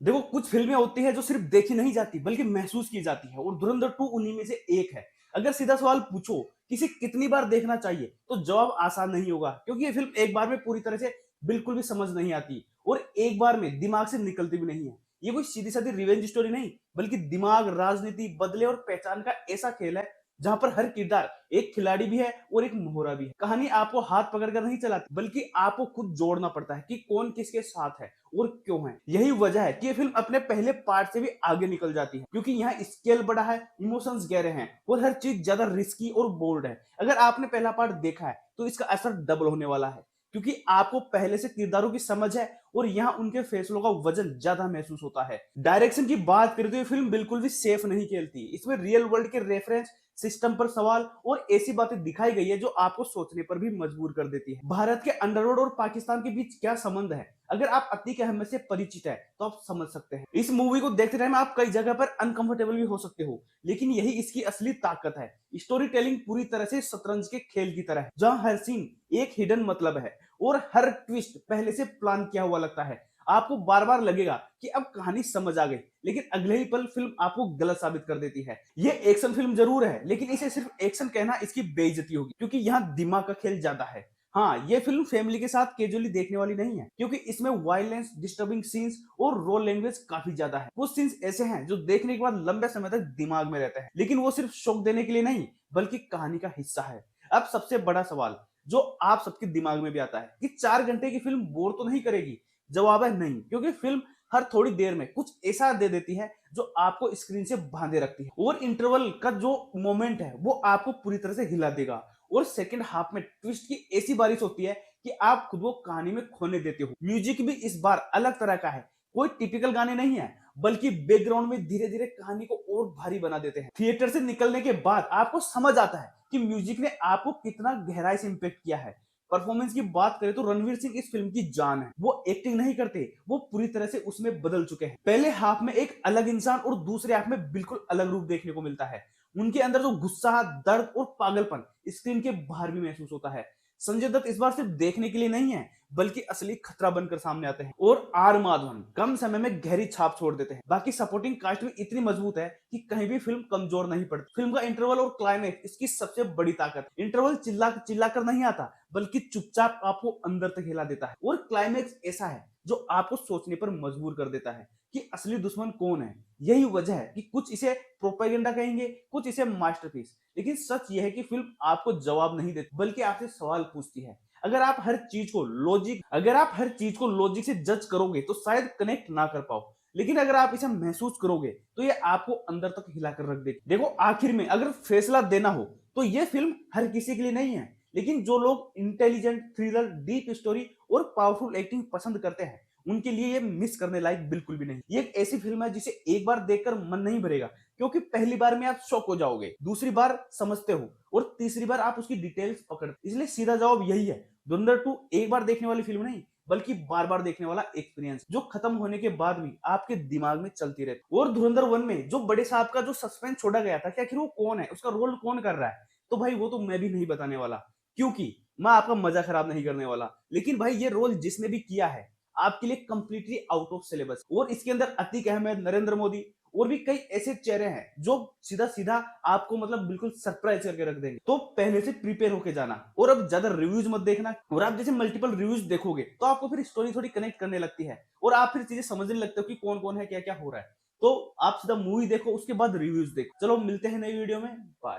देखो, कुछ फिल्में होती है जो सिर्फ देखी नहीं जाती बल्कि महसूस की जाती है, और धुरंधर 2 उन्हीं में से एक है। अगर सीधा सवाल पूछो किसे कितनी बार देखना चाहिए, तो जवाब आसान नहीं होगा, क्योंकि ये फिल्म एक बार में पूरी तरह से बिल्कुल भी समझ नहीं आती और एक बार में दिमाग से निकलती भी नहीं है। ये कोई सीधी सादी रिवेंज स्टोरी नहीं, बल्कि दिमाग, राजनीति, बदले और पहचान का ऐसा खेल है जहां पर हर किरदार एक खिलाड़ी भी है और एक मोहरा भी है। कहानी आपको हाथ पकड़कर नहीं चलाती, बल्कि आपको खुद जोड़ना पड़ता है कि कौन किसके साथ है और क्यों है। यही वजह है कि ये फिल्म अपने पहले पार्ट से भी आगे निकल जाती है, क्योंकि यहाँ स्केल बड़ा है, इमोशंस गहरे हैं और हर चीज ज्यादा रिस्की और बोल्ड है। अगर आपने पहला पार्ट देखा है तो इसका असर डबल होने वाला है, क्योंकि आपको पहले से किरदारों की समझ है और यहाँ उनके फैसलों का वजन ज्यादा महसूस होता है। डायरेक्शन की बात करें तो ये फिल्म बिल्कुल भी सेफ नहीं खेलती। इसमें रियल वर्ल्ड के रेफरेंस, सिस्टम पर सवाल और ऐसी बातें दिखाई गई है जो आपको सोचने पर भी मजबूर कर देती है। भारत के अंडरवर्ल्ड और पाकिस्तान के बीच क्या संबंध है, अगर आप अतीक अहमद से परिचित है तो आप समझ सकते हैं। इस मूवी को देखते टाइम आप कई जगह पर अनकंफर्टेबल भी हो सकते हो, लेकिन यही इसकी असली ताकत है। स्टोरी टेलिंग पूरी तरह से शतरंज के खेल की तरह है, जहां हर सीन एक हिडन मतलब है और हर ट्विस्ट पहले से प्लान किया हुआ लगता है। आपको बार बार लगेगा कि अब कहानी समझ आ गई, लेकिन अगले ही पल फिल्म आपको गलत साबित कर देती है। ये एक्शन फिल्म जरूर है, लेकिन इसे सिर्फ एक्शन कहना इसकी बेइज्जती होगी, क्योंकि यहाँ दिमाग का खेल ज्यादा है। हाँ, ये फिल्म फैमिली के साथ कैजुअली देखने वाली नहीं है, क्योंकि इसमें वायलेंस, डिस्टर्बिंग सीन्स और रॉ लैंग्वेज काफी ज्यादा है। कुछ सीन्स ऐसे हैं जो देखने के बाद लंबे समय तक दिमाग में रहते हैं, लेकिन वो सिर्फ शौक देने के लिए नहीं, बल्कि कहानी का हिस्सा है। अब सबसे बड़ा सवाल जो आप सबके दिमाग में भी आता है कि 4 घंटे की फिल्म बोर तो नहीं करेगी? जवाब है नहीं, क्योंकि फिल्म हर थोड़ी देर में कुछ ऐसा दे देती है जो आपको स्क्रीन से बांधे रखती है, और इंटरवल का जो मोमेंट है वो आपको पूरी तरह से हिला देगा। और सेकंड हाफ में ट्विस्ट की ऐसी बारिश होती है कि आप खुद को कहानी में खोने देते हो। म्यूजिक भी इस बार अलग तरह का है, कोई टिपिकल गाने नहीं है, बल्कि बैकग्राउंड में धीरे धीरे कहानी को और भारी बना देते हैं। थिएटर से निकलने के बाद आपको समझ आता है कि म्यूजिक ने आपको कितना गहराई से इंपैक्ट किया है। परफॉर्मेंस की बात करें तो रणवीर सिंह इस फिल्म की जान है। वो एक्टिंग नहीं करते, वो पूरी तरह से उसमें बदल चुके हैं। पहले हाफ में एक अलग इंसान और दूसरे हाफ में बिल्कुल अलग रूप देखने को मिलता है। उनके अंदर जो गुस्सा, दर्द और पागलपन स्क्रीन के बाहर भी महसूस होता है। संजय दत्त इस बार सिर्फ देखने के लिए नहीं है, बल्कि असली खतरा बनकर सामने आते हैं। और आर माधवन कम समय में गहरी छाप छोड़ देते हैं। बाकी सपोर्टिंग कास्ट भी इतनी मजबूत है कि कहीं भी फिल्म कमजोर नहीं पड़ती। फिल्म का इंटरवल और क्लाइमेक्स इसकी सबसे बड़ी ताकत। इंटरवल चिल्ला चिल्ला कर नहीं आता, बल्कि चुपचाप आपको अंदर तक हिला देता है। और क्लाइमेक्स ऐसा है जो आपको सोचने पर मजबूर कर देता है कि असली दुश्मन कौन है। यही वजह है कि कुछ इसे प्रोपेगेंडा कहेंगे, कुछ इसे मास्टरपीस, लेकिन सच यह है कि फिल्म आपको जवाब नहीं देती, बल्कि आपसे सवाल पूछती है। अगर आप हर चीज को लॉजिक से जज करोगे तो शायद कनेक्ट ना कर पाओ, लेकिन अगर आप इसे महसूस करोगे तो ये आपको अंदर तक हिलाकर रख देगी। देखो, आखिर में अगर फैसला देना हो तो ये फिल्म हर किसी के लिए नहीं है, लेकिन जो लोग इंटेलिजेंट थ्रिलर, डीप स्टोरी और पावरफुल एक्टिंग पसंद करते हैं, उनके लिए ये मिस करने लायक बिल्कुल भी नहीं। ये एक ऐसी फिल्म है जिसे एक बार देखकर मन नहीं भरेगा, क्योंकि पहली बार में आप शॉक हो जाओगे, दूसरी बार समझते हो और तीसरी बार आप उसकी डिटेल्स पकड़ते। इसलिए सीधा जवाब यही है, धुरंधर 2 एक बार देखने वाली फिल्म नहीं, बल्कि बार बार देखने वाला एक्सपीरियंस, जो खत्म होने के बाद भी आपके दिमाग में चलती रहती। और धुरंधर 1 में जो बड़े साहब का जो सस्पेंस छोड़ा गया था कि आखिर वो कौन है, उसका रोल कौन कर रहा है, तो भाई वो तो मैं भी नहीं बताने वाला, क्योंकि मैं आपका मजा खराब नहीं करने वाला। लेकिन भाई ये रोल जिसने भी किया है, आपके लिए कंप्लीटली आउट ऑफ सिलेबस। और इसके अंदर अतीक अहमद, नरेंद्र मोदी और भी कई ऐसे चेहरे हैं जो सीधा सीधा आपको मतलब बिल्कुल सरप्राइज करके रख देंगे। तो पहले से प्रिपेयर होके जाना, और अब ज्यादा रिव्यूज मत देखना। और आप जैसे मल्टीपल रिव्यूज देखोगे तो आपको फिर स्टोरी थोड़ी कनेक्ट करने लगती है, और आप फिर चीजें समझने लगते हो कि कौन कौन है, क्या क्या हो रहा है। तो आप सीधा मूवी देखो, उसके बाद रिव्यूज देखो। चलो मिलते हैं नई वीडियो में, बाय।